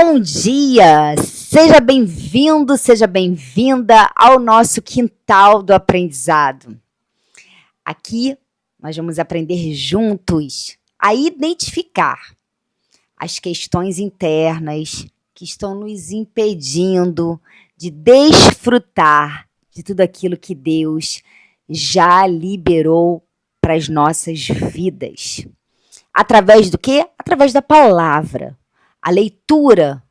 Bom dia! Seja bem-vindo, seja bem-vinda ao nosso quintal do aprendizado. Aqui nós vamos aprender juntos a identificar as questões internas que estão nos impedindo de desfrutar de tudo aquilo que Deus já liberou para as nossas vidas. Através do quê? Através da palavra. A leitura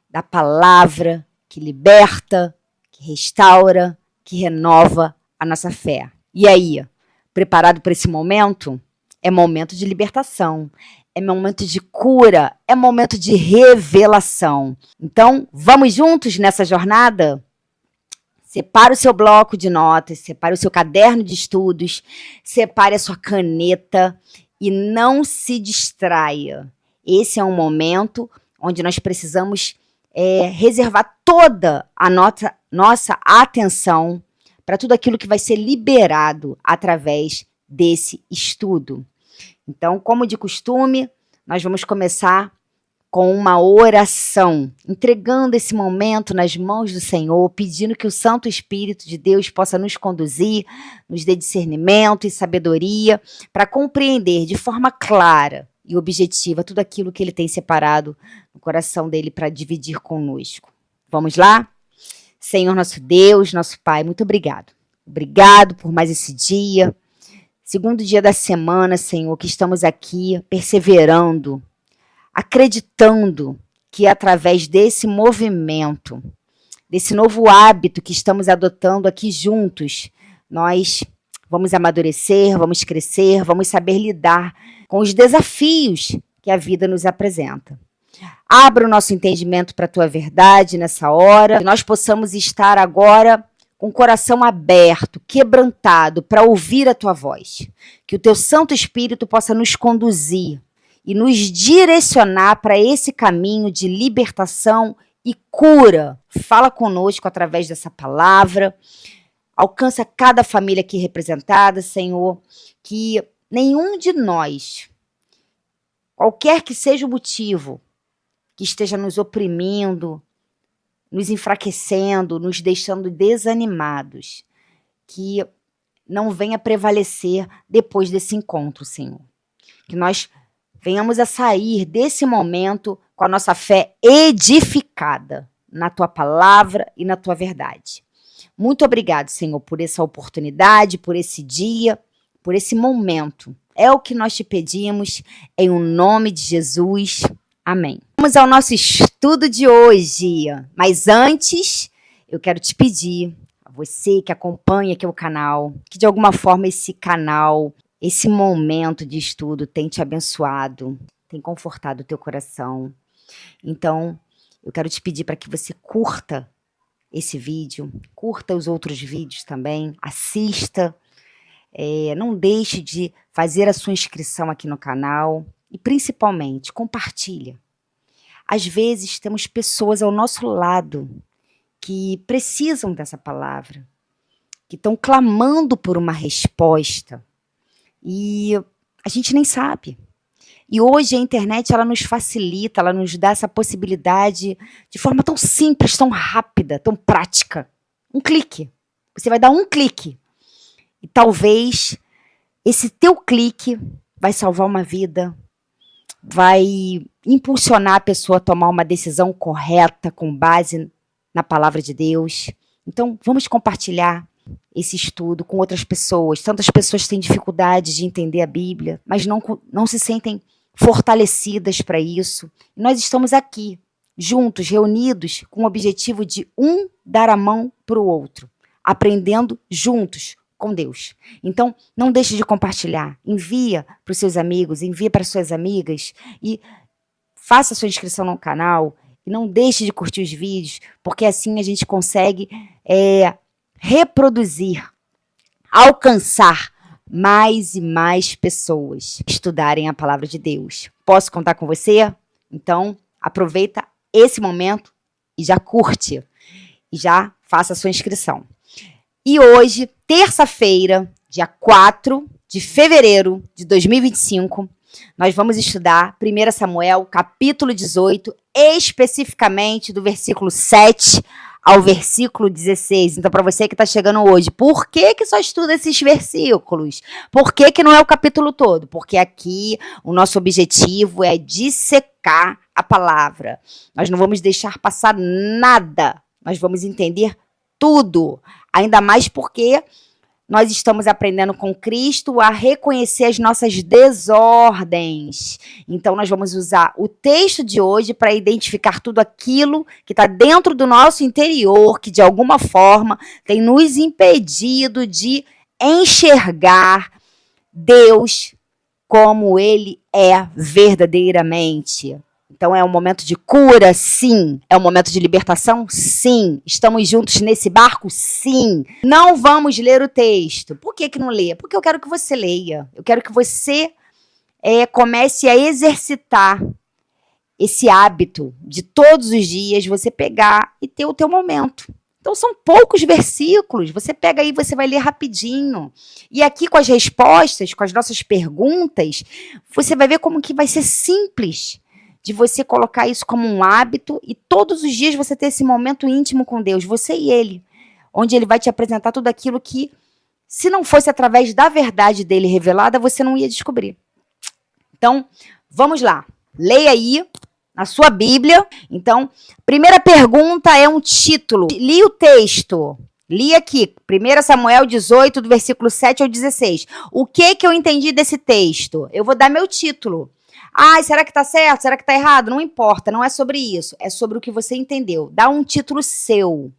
da palavra que liberta, que restaura, que renova a nossa fé. E aí, preparado para esse momento? É momento de libertação, é momento de cura, é momento de revelação. Então, vamos juntos nessa jornada? Separe o seu bloco de notas, separe o seu caderno de estudos, separe a sua caneta e não se distraia. Esse é um momento onde nós precisamos reservar toda a nossa atenção para tudo aquilo que vai ser liberado através desse estudo. Então, como de costume, nós vamos começar com uma oração, entregando esse momento nas mãos do Senhor, pedindo que o Santo Espírito de Deus possa nos conduzir, nos dê discernimento e sabedoria para compreender de forma clara e objetiva tudo aquilo que Ele tem separado no coração dele para dividir conosco. Vamos lá? Senhor nosso Deus, nosso Pai, muito obrigado. Obrigado por mais esse dia, segundo dia da semana, Senhor, que estamos aqui perseverando, acreditando que através desse movimento, desse novo hábito que estamos adotando aqui juntos, nós vamos amadurecer, vamos crescer, vamos saber lidar com os desafios que a vida nos apresenta. Abra o nosso entendimento para a Tua verdade nessa hora, que nós possamos estar agora com o coração aberto, quebrantado, para ouvir a Tua voz. Que o Teu Santo Espírito possa nos conduzir e nos direcionar para esse caminho de libertação e cura. Fala conosco através dessa palavra. Alcança cada família aqui representada, Senhor, que nenhum de nós, qualquer que seja o motivo que esteja nos oprimindo, nos enfraquecendo, nos deixando desanimados, que não venha prevalecer depois desse encontro, Senhor. Que nós venhamos a sair desse momento com a nossa fé edificada na Tua palavra e na Tua verdade. Muito obrigado, Senhor, por essa oportunidade, por esse dia, por esse momento. É o que nós te pedimos, em o nome de Jesus. Amém. Vamos ao nosso estudo de hoje. Mas antes, eu quero te pedir, a você que acompanha aqui o canal, que de alguma forma esse canal, esse momento de estudo tem te abençoado, tem confortado o teu coração. Então, eu quero te pedir para que você curta esse vídeo, curta os outros vídeos também, assista, não deixe de fazer a sua inscrição aqui no canal e principalmente compartilha. Às vezes temos pessoas ao nosso lado que precisam dessa palavra, que estão clamando por uma resposta e a gente nem sabe. E hoje a internet ela nos facilita, ela nos dá essa possibilidade de forma tão simples, tão rápida, tão prática. Um clique. Você vai dar um clique. E talvez esse teu clique vai salvar uma vida, vai impulsionar a pessoa a tomar uma decisão correta com base na palavra de Deus. Então, vamos compartilhar esse estudo com outras pessoas. Tantas pessoas têm dificuldade de entender a Bíblia, mas não se sentem fortalecidas para isso. E nós estamos aqui, juntos, reunidos, com o objetivo de um dar a mão para o outro, aprendendo juntos com Deus. Então, não deixe de compartilhar. Envia para os seus amigos, envia para as suas amigas e faça a sua inscrição no canal. E não deixe de curtir os vídeos, porque assim a gente consegue reproduzir, alcançar mais e mais pessoas estudarem a palavra de Deus. Posso contar com você? Então, aproveita esse momento e já curte. E já faça a sua inscrição. E hoje, terça-feira, dia 4 de fevereiro de 2025, nós vamos estudar 1 Samuel, capítulo 18, especificamente do versículo 7 ao versículo 16. Então, para você que está chegando hoje, por que só estuda esses versículos? Por que não é o capítulo todo? Porque aqui o nosso objetivo é dissecar a palavra. Nós não vamos deixar passar nada. Nós vamos entender tudo. Ainda mais porque nós estamos aprendendo com Cristo a reconhecer as nossas desordens. Então, nós vamos usar o texto de hoje para identificar tudo aquilo que está dentro do nosso interior, que de alguma forma tem nos impedido de enxergar Deus como Ele é verdadeiramente. Então, é um momento de cura? Sim. É um momento de libertação? Sim. Estamos juntos nesse barco? Sim. Não vamos ler o texto. Por que não lê? Porque eu quero que você leia. Eu quero que você comece a exercitar esse hábito de todos os dias você pegar e ter o teu momento. Então, são poucos versículos. Você pega aí e você vai ler rapidinho. E aqui com as respostas, com as nossas perguntas, você vai ver como que vai ser simples de você colocar isso como um hábito e todos os dias você ter esse momento íntimo com Deus, você e Ele, onde Ele vai te apresentar tudo aquilo que, se não fosse através da verdade dele revelada, você não ia descobrir. Então, vamos lá. Leia aí na sua Bíblia. Então, primeira pergunta é um título. Li o texto. Li aqui, 1 Samuel 18, do versículo 7 ao 16. O que eu entendi desse texto? Eu vou dar meu título. Será que está certo? Será que está errado? Não importa, não é sobre isso. É sobre o que você entendeu. Dá um título seu.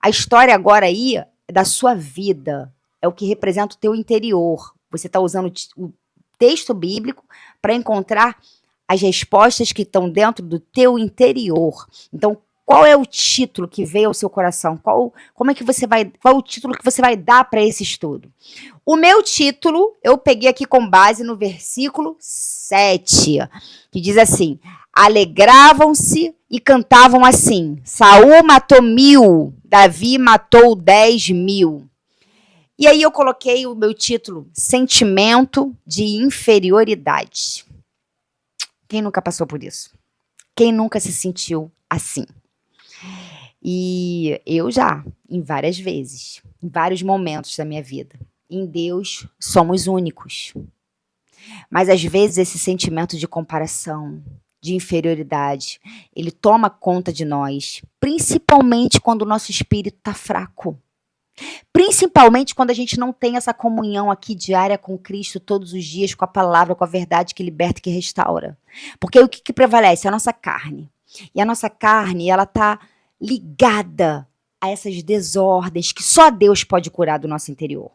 A história agora aí é da sua vida. É o que representa o teu interior. Você está usando o texto bíblico para encontrar as respostas que estão dentro do teu interior. Então, qual é o título que veio ao seu coração? Qual é o título que você vai dar para esse estudo? O meu título, eu peguei aqui com base no versículo 7, que diz assim: alegravam-se e cantavam assim: Saul matou 1.000, Davi matou 10.000. E aí eu coloquei o meu título, sentimento de inferioridade. Quem nunca passou por isso? Quem nunca se sentiu assim? E eu já, em várias vezes, em vários momentos da minha vida. Em Deus, somos únicos. Mas, às vezes, esse sentimento de comparação, de inferioridade, ele toma conta de nós, principalmente quando o nosso espírito está fraco. Principalmente quando a gente não tem essa comunhão aqui diária com Cristo todos os dias, com a palavra, com a verdade que liberta e que restaura. Porque o que prevalece? A nossa carne. E a nossa carne, ela está ligada a essas desordens que só Deus pode curar do nosso interior.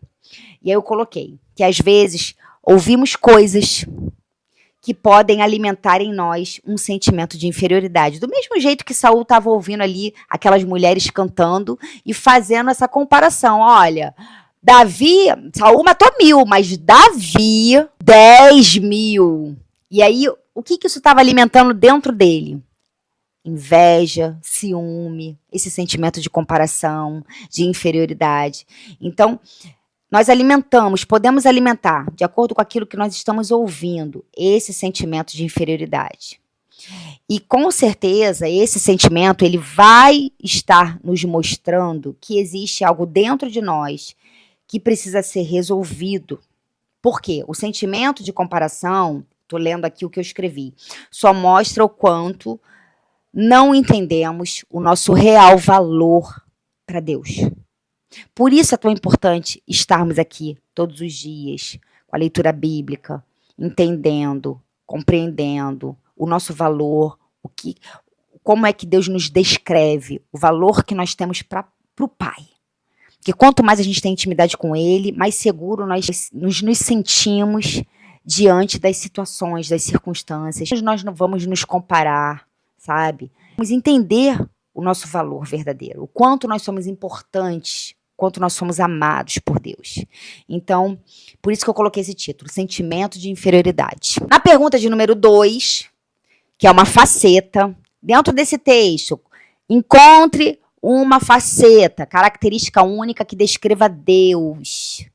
E aí eu coloquei que às vezes ouvimos coisas que podem alimentar em nós um sentimento de inferioridade. Do mesmo jeito que Saul estava ouvindo ali aquelas mulheres cantando e fazendo essa comparação. Olha, Saul matou 1.000, mas Davi, 10.000. E aí, o que isso estava alimentando dentro dele? Inveja, ciúme, esse sentimento de comparação, de inferioridade. Então, nós podemos alimentar, de acordo com aquilo que nós estamos ouvindo, esse sentimento de inferioridade. E, com certeza, esse sentimento ele vai estar nos mostrando que existe algo dentro de nós que precisa ser resolvido. Por quê? O sentimento de comparação, estou lendo aqui o que eu escrevi, só mostra o quanto não entendemos o nosso real valor para Deus. Por isso é tão importante estarmos aqui todos os dias, com a leitura bíblica, entendendo, compreendendo o nosso valor, como é que Deus nos descreve, o valor que nós temos para o Pai. Porque quanto mais a gente tem intimidade com Ele, mais seguro nós nos sentimos diante das situações, das circunstâncias. Nós não vamos nos comparar, sabe? Vamos entender o nosso valor verdadeiro, o quanto nós somos importantes, o quanto nós somos amados por Deus. Então, por isso que eu coloquei esse título, Sentimento de Inferioridade. Na pergunta de número 2, que é uma faceta, dentro desse texto, encontre uma faceta, característica única que descreva Deus.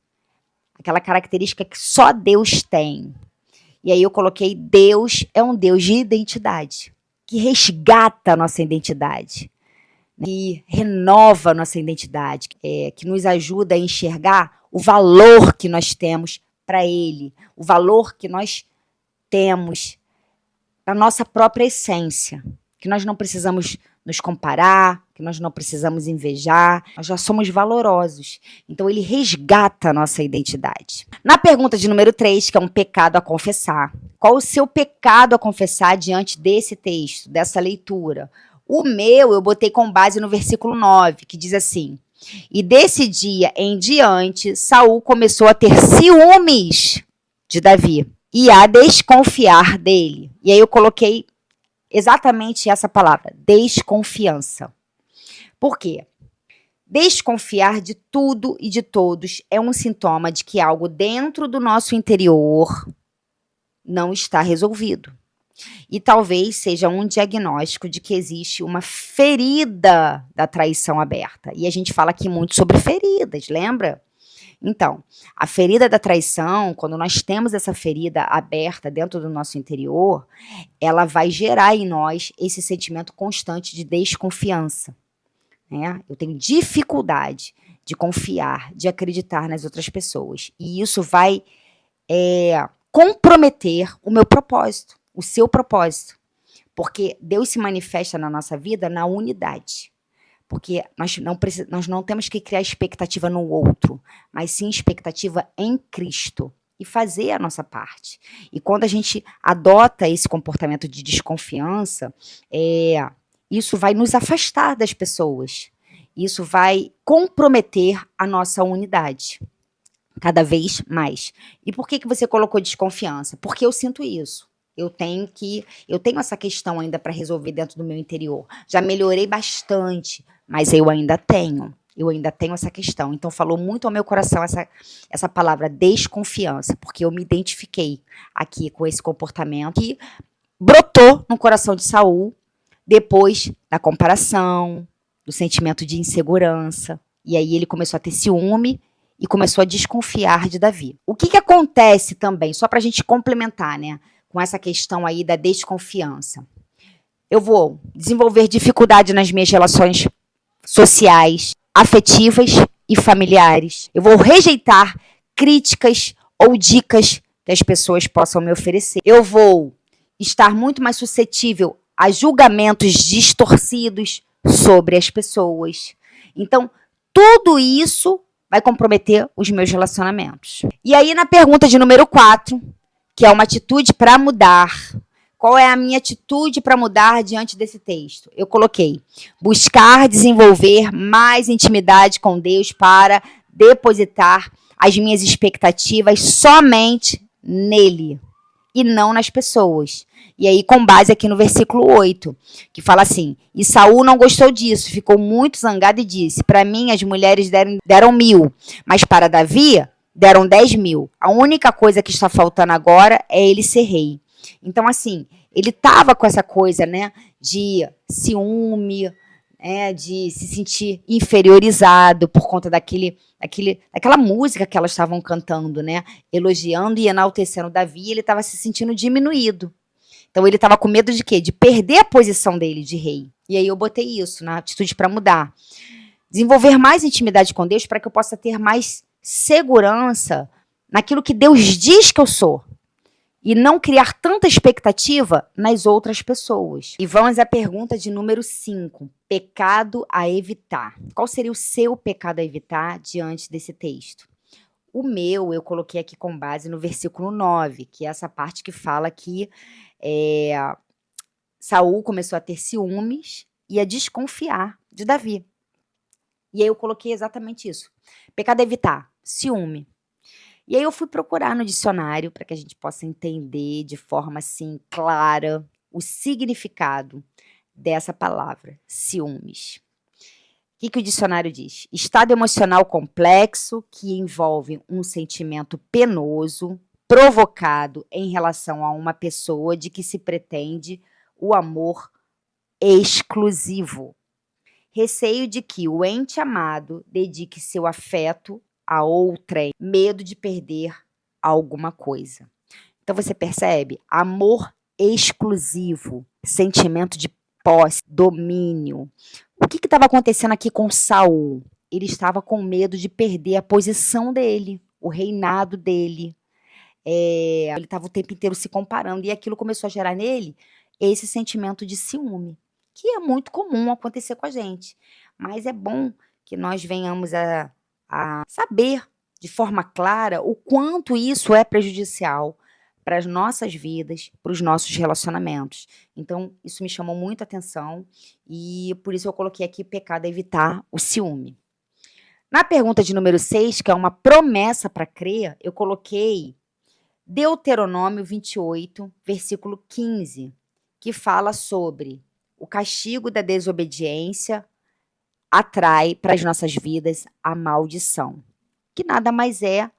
Aquela característica que só Deus tem. E aí eu coloquei: Deus é um Deus de identidade, que resgata a nossa identidade, que renova a nossa identidade, que nos ajuda a enxergar o valor que nós temos para Ele, o valor que nós temos na nossa própria essência, que nós não precisamos nos comparar, que nós não precisamos invejar, nós já somos valorosos. Então ele resgata a nossa identidade. Na pergunta de número 3, que é um pecado a confessar, qual o seu pecado a confessar diante desse texto, dessa leitura? O meu eu botei com base no versículo 9, que diz assim: e desse dia em diante, Saul começou a ter ciúmes de Davi e a desconfiar dele. E aí eu coloquei exatamente essa palavra, desconfiança. Por quê? Desconfiar de tudo e de todos é um sintoma de que algo dentro do nosso interior não está resolvido. E talvez seja um diagnóstico de que existe uma ferida da traição aberta. E a gente fala aqui muito sobre feridas, lembra? Então, a ferida da traição, quando nós temos essa ferida aberta dentro do nosso interior, ela vai gerar em nós esse sentimento constante de desconfiança, né? Eu tenho dificuldade de confiar, de acreditar nas outras pessoas. E isso vai comprometer o meu propósito, o seu propósito. Porque Deus se manifesta na nossa vida na unidade. Porque nós não temos que criar expectativa no outro, mas sim expectativa em Cristo e fazer a nossa parte. E quando a gente adota esse comportamento de desconfiança, isso vai nos afastar das pessoas. Isso vai comprometer a nossa unidade cada vez mais. E por que você colocou desconfiança? Porque eu sinto isso. Eu tenho essa questão ainda para resolver dentro do meu interior. Já melhorei bastante, mas eu ainda tenho essa questão. Então falou muito ao meu coração essa palavra desconfiança, porque eu me identifiquei aqui com esse comportamento que brotou no coração de Saul depois da comparação, do sentimento de insegurança. E aí ele começou a ter ciúme e começou a desconfiar de Davi. O que acontece também, só para a gente complementar, né, com essa questão aí da desconfiança? Eu vou desenvolver dificuldade nas minhas relações sociais, afetivas e familiares. Eu vou rejeitar críticas ou dicas que as pessoas possam me oferecer. Eu vou estar muito mais suscetível a julgamentos distorcidos sobre as pessoas. Então, tudo isso vai comprometer os meus relacionamentos. E aí, na pergunta de número 4, que é uma atitude para mudar. Qual é a minha atitude para mudar diante desse texto? Eu coloquei: buscar desenvolver mais intimidade com Deus para depositar as minhas expectativas somente nele e não nas pessoas. E aí, com base aqui no versículo 8, que fala assim: e Saul não gostou disso, ficou muito zangado e disse: para mim as mulheres deram 1000, mas para Davi deram 10.000. A única coisa que está faltando agora é ele ser rei. Então, assim, ele estava com essa coisa, né, de ciúme, de se sentir inferiorizado por conta daquela música que elas estavam cantando, né, elogiando e enaltecendo Davi, e ele estava se sentindo diminuído. Então, ele estava com medo de quê? De perder a posição dele de rei. E aí eu botei isso na atitude para mudar. Desenvolver mais intimidade com Deus para que eu possa ter mais segurança naquilo que Deus diz que eu sou. E não criar tanta expectativa nas outras pessoas. E vamos à pergunta de número 5. Pecado a evitar. Qual seria o seu pecado a evitar diante desse texto? O meu, eu coloquei aqui com base no versículo 9, que é essa parte que fala que Saul começou a ter ciúmes e a desconfiar de Davi. E aí eu coloquei exatamente isso. Pecado a evitar, ciúme. E aí eu fui procurar no dicionário para que a gente possa entender de forma assim clara o significado dessa palavra, ciúmes. O que o dicionário diz? Estado emocional complexo que envolve um sentimento penoso, provocado em relação a uma pessoa de que se pretende o amor exclusivo. Receio de que o ente amado dedique seu afeto a outrem, medo de perder alguma coisa. Então você percebe? Amor exclusivo, sentimento de posse, domínio. O que estava acontecendo aqui com Saul? Ele estava com medo de perder a posição dele, o reinado dele. Ele estava o tempo inteiro se comparando e aquilo começou a gerar nele esse sentimento de ciúme, que é muito comum acontecer com a gente. Mas é bom que nós venhamos a saber de forma clara o quanto isso é prejudicial para as nossas vidas, para os nossos relacionamentos. Então, isso me chamou muita atenção e por isso eu coloquei aqui pecado a evitar o ciúme. Na pergunta de número 6, que é uma promessa para crer, eu coloquei Deuteronômio 28, versículo 15, que fala sobre o castigo da desobediência atrai para as nossas vidas a maldição, que nada mais é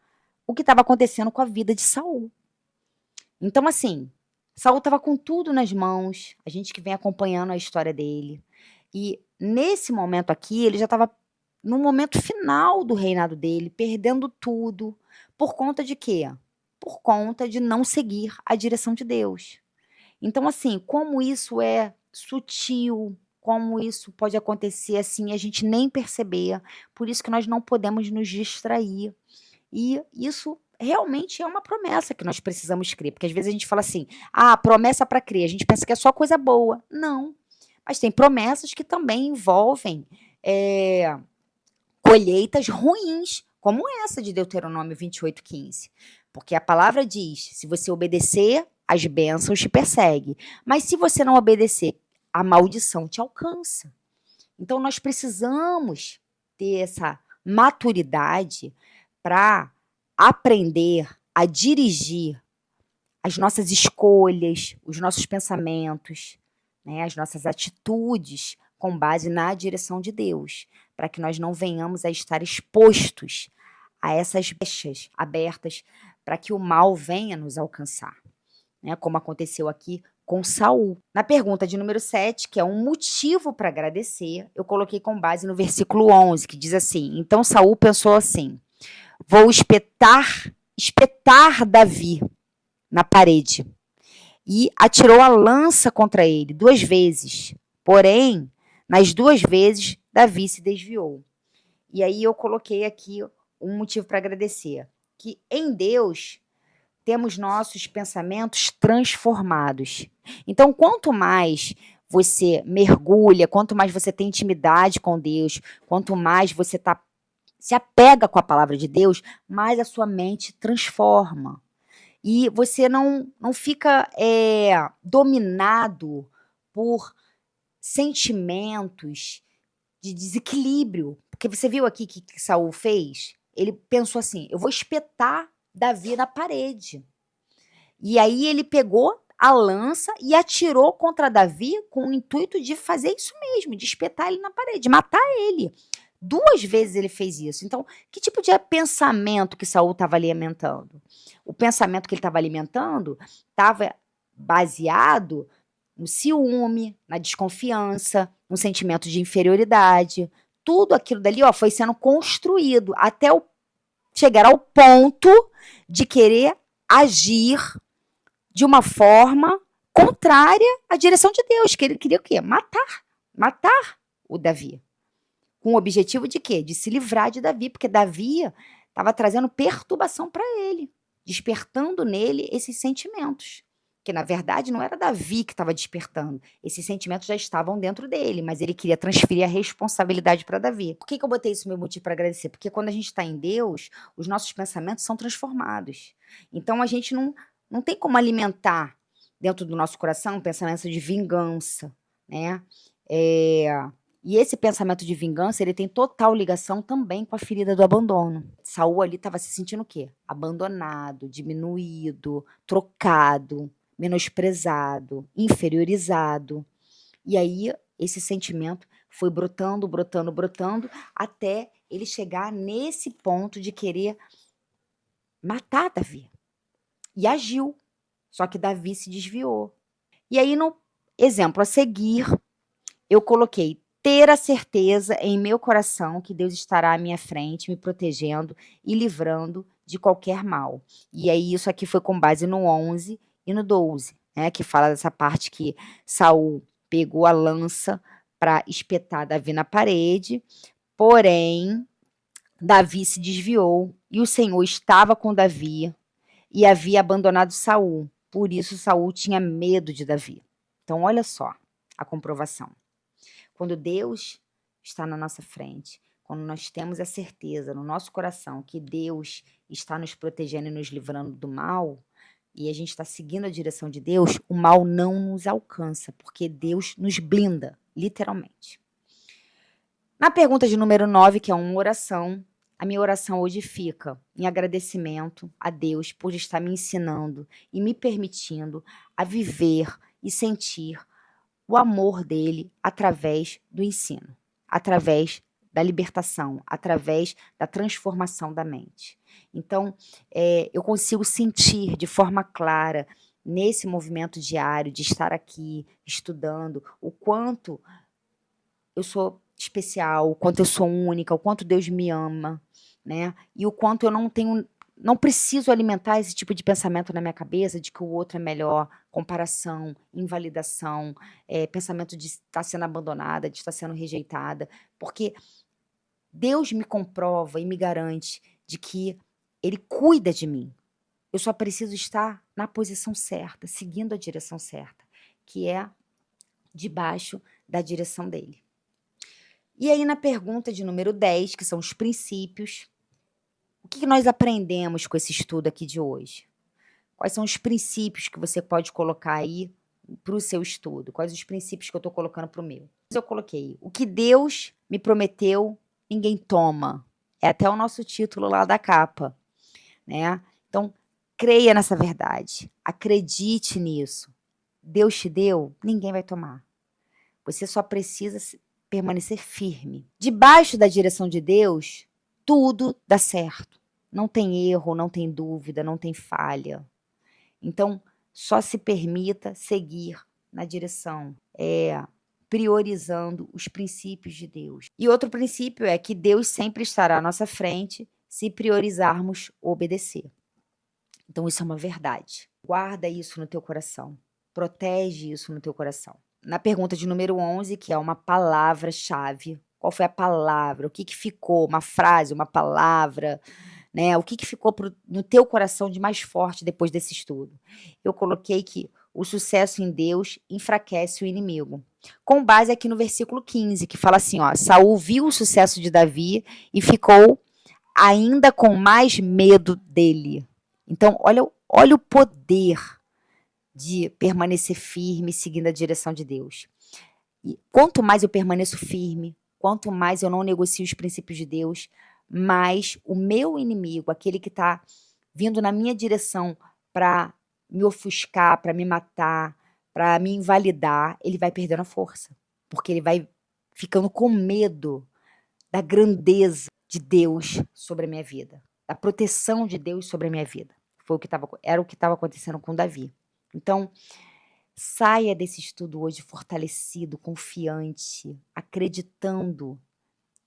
o que estava acontecendo com a vida de Saul. Então, assim, Saul estava com tudo nas mãos, a gente que vem acompanhando a história dele. E nesse momento aqui, ele já estava no momento final do reinado dele, perdendo tudo. Por conta de quê? Por conta de não seguir a direção de Deus. Então, assim, como isso é sutil, como isso pode acontecer assim, a gente nem perceber. Por isso que nós não podemos nos distrair. E isso realmente é uma promessa que nós precisamos crer, porque às vezes a gente fala assim: "Ah, promessa para crer", a gente pensa que é só coisa boa. Não, mas tem promessas que também envolvem, colheitas ruins, como essa de Deuteronômio 28:15. Porque a palavra diz: "Se você obedecer, as bênçãos te perseguem, mas se você não obedecer, a maldição te alcança". Então nós precisamos ter essa maturidade para aprender a dirigir as nossas escolhas, os nossos pensamentos, né, as nossas atitudes com base na direção de Deus, para que nós não venhamos a estar expostos a essas brechas abertas para que o mal venha nos alcançar, né, como aconteceu aqui com Saul. Na pergunta de número 7, que é um motivo para agradecer, eu coloquei com base no versículo 11, que diz assim: "Então Saul pensou assim: vou espetar Davi na parede. E atirou a lança contra ele 2 vezes. Porém, nas 2 vezes, Davi se desviou". E aí eu coloquei aqui um motivo para agradecer, que em Deus temos nossos pensamentos transformados. Então, quanto mais você mergulha, quanto mais você tem intimidade com Deus, quanto mais você se apega com a palavra de Deus, mais a sua mente transforma. E você não fica dominado por sentimentos de desequilíbrio. Porque você viu aqui o que Saul fez? Ele pensou assim: eu vou espetar Davi na parede. E aí ele pegou a lança e atirou contra Davi com o intuito de fazer isso mesmo, de espetar ele na parede, de matar ele. 2 vezes ele fez isso. Então, que tipo de pensamento que Saul estava alimentando? O pensamento que ele estava alimentando estava baseado no ciúme, na desconfiança, no sentimento de inferioridade. Tudo aquilo dali, foi sendo construído até chegar ao ponto de querer agir de uma forma contrária à direção de Deus, que ele queria o quê? Matar o Davi. Com o objetivo de quê? De se livrar de Davi, porque Davi estava trazendo perturbação para ele, despertando nele esses sentimentos. Que, na verdade, não era Davi que estava despertando. Esses sentimentos já estavam dentro dele, mas ele queria transferir a responsabilidade para Davi. Por que eu botei isso no meu motivo para agradecer? Porque quando a gente está em Deus, os nossos pensamentos são transformados. Então, a gente não tem como alimentar dentro do nosso coração um pensamento de vingança, né? E esse pensamento de vingança, ele tem total ligação também com a ferida do abandono. Saul ali estava se sentindo o quê? Abandonado, diminuído, trocado, menosprezado, inferiorizado. E aí esse sentimento foi brotando, brotando, brotando, até ele chegar nesse ponto de querer matar Davi. E agiu. Só que Davi se desviou. E aí no exemplo a seguir, eu coloquei: ter a certeza em meu coração que Deus estará à minha frente, me protegendo e livrando de qualquer mal. E aí isso aqui foi com base no 11 e no 12, né, que fala dessa parte que Saul pegou a lança para espetar Davi na parede, porém Davi se desviou e o Senhor estava com Davi e havia abandonado Saul. Por isso Saul tinha medo de Davi. Então olha só a comprovação. Quando Deus está na nossa frente, quando nós temos a certeza no nosso coração que Deus está nos protegendo e nos livrando do mal, e a gente está seguindo a direção de Deus, o mal não nos alcança, porque Deus nos blinda, literalmente. Na pergunta de número 9, que é uma oração, a minha oração hoje fica em agradecimento a Deus por estar me ensinando e me permitindo a viver e sentir o amor dele através do ensino, através da libertação, através da transformação da mente. Então, eu consigo sentir de forma clara, nesse movimento diário de estar aqui estudando, o quanto eu sou especial, o quanto eu sou única, o quanto Deus me ama, né? E o quanto eu não preciso alimentar esse tipo de pensamento na minha cabeça de que o outro é melhor, comparação, invalidação, pensamento de estar sendo abandonada, de estar sendo rejeitada, porque Deus me comprova e me garante de que Ele cuida de mim. Eu só preciso estar na posição certa, seguindo a direção certa, que é debaixo da direção dele. E aí, na pergunta de número 10, que são os princípios, o que nós aprendemos com esse estudo aqui de hoje? Quais são os princípios que você pode colocar aí para o seu estudo? Quais os princípios que eu estou colocando para o meu? Eu coloquei, o que Deus me prometeu, ninguém toma. É até o nosso título lá da capa, né? Então, creia nessa verdade, acredite nisso. Deus te deu, ninguém vai tomar. Você só precisa permanecer firme. Debaixo da direção de Deus, tudo dá certo. Não tem erro, não tem dúvida, não tem falha. Então, só se permita seguir na direção, priorizando os princípios de Deus. E outro princípio é que Deus sempre estará à nossa frente se priorizarmos obedecer. Então, isso é uma verdade. Guarda isso no teu coração. Protege isso no teu coração. Na pergunta de número 11, que é uma palavra-chave, qual foi a palavra? O que ficou? Uma frase, uma palavra, né? O que ficou no teu coração de mais forte depois desse estudo? Eu coloquei que o sucesso em Deus enfraquece o inimigo. Com base aqui no versículo 15, que fala assim, ó, Saul viu o sucesso de Davi e ficou ainda com mais medo dele. Então, olha o poder de permanecer firme, seguindo a direção de Deus. E quanto mais eu permaneço firme, quanto mais eu não negocio os princípios de Deus, mais o meu inimigo, aquele que está vindo na minha direção para me ofuscar, para me matar, para me invalidar, ele vai perdendo a força. Porque ele vai ficando com medo da grandeza de Deus sobre a minha vida, da proteção de Deus sobre a minha vida. Era o que estava acontecendo com Davi. Então, saia desse estudo hoje fortalecido, confiante, acreditando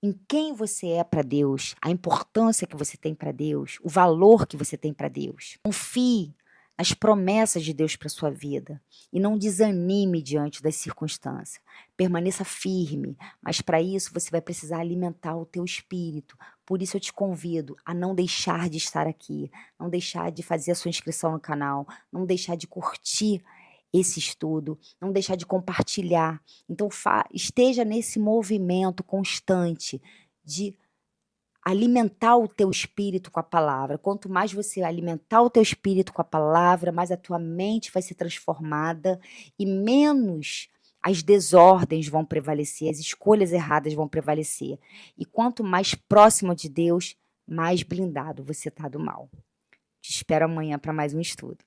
em quem você é para Deus, a importância que você tem para Deus, o valor que você tem para Deus. Confie nas promessas de Deus para sua vida e não desanime diante das circunstâncias. Permaneça firme, mas para isso você vai precisar alimentar o teu espírito. Por isso eu te convido a não deixar de estar aqui, não deixar de fazer a sua inscrição no canal, não deixar de curtir esse estudo, não deixar de compartilhar. Então esteja nesse movimento constante de alimentar o teu espírito com a palavra. Quanto mais você alimentar o teu espírito com a palavra, mais a tua mente vai ser transformada e menos as desordens vão prevalecer, as escolhas erradas vão prevalecer. E quanto mais próximo de Deus, mais blindado você está do mal. Te espero amanhã para mais um estudo.